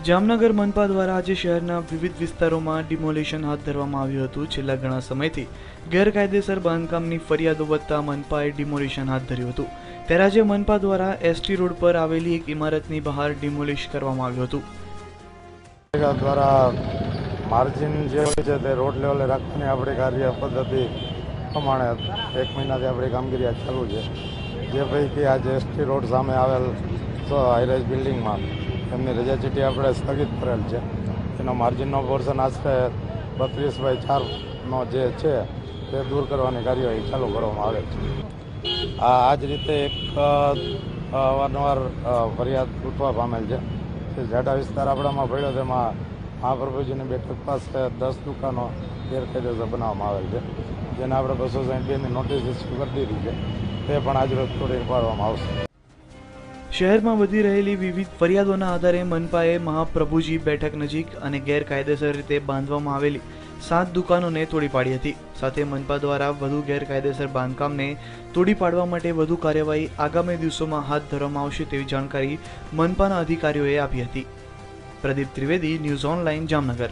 જામનગર મનપા દ્વારા આજે શહેરના વિવિધ વિસ્તારોમાં ડિમોલિશન હાથ ધરવામાં આવ્યું હતું। છેલ્લા ઘણા સમયથી ગેરકાયદેસર બાંધકામની ફરિયાદો વધતા મનપાએ ડિમોલિશન હાથ ધર્યું હતું। ત્યારે આજે મનપા દ્વારા એસટી રોડ પર આવેલી એક ઇમારતની બહાર ડિમોલિશ કરવામાં આવ્યું હતું। દ્વારા માર્જિન જે હોય છે તે રોડ લેવલે રાખવાની આપણી કાર્ય પદ્ધતિ પ્રમાણે 1 મહિનાથી આપણી કામગીરી ચાલુ છે। જે પૈકી આજે એસટી રોડ સામે આવેલ હાઈરાઇઝ બિલ્ડિંગમાં એમની રજા ચીઠી આપણે સ્થગિત કરેલ છે। એનો માર્જિનનો પોર્શન આશરે 32/4 જે છે તે દૂર કરવાની કાર્યવાહી ચાલુ કરવામાં આવે છે। આ જ રીતે એક અવારનવાર ફરિયાદ ઉઠવા પામેલ છે। જાડા વિસ્તાર આપણામાં પડ્યો તેમાં મહાપ્રભુજીની બેઠક પાસે 10 દુકાનો ગેરકાયદેસર બનાવવામાં આવેલ છે, જેને આપણે 262ની નોટિસ ઇસ્યુ કરી દીધી છે। તે પણ આજરોજ તોડી પાડવામાં આવશે। શહેરમાં વધી રહેલી વિવિધ ફરિયાદોના આધારે મનપાએ મહાપ્રભુજી બેઠક નજીક અને ગેરકાયદેસર રીતે બાંધવામાં આવેલી 7 દુકાનોને તોડી પાડી હતી। સાથે મનપા દ્વારા વધુ ગેરકાયદેસર બાંધકામને તોડી પાડવા માટે વધુ કાર્યવાહી આગામી દિવસોમાં હાથ ધરવામાં આવશે તેવી જાણકારી મનપાના અધિકારીઓએ આપી હતી। Pradeep Trivedi, news online, Jamnagar.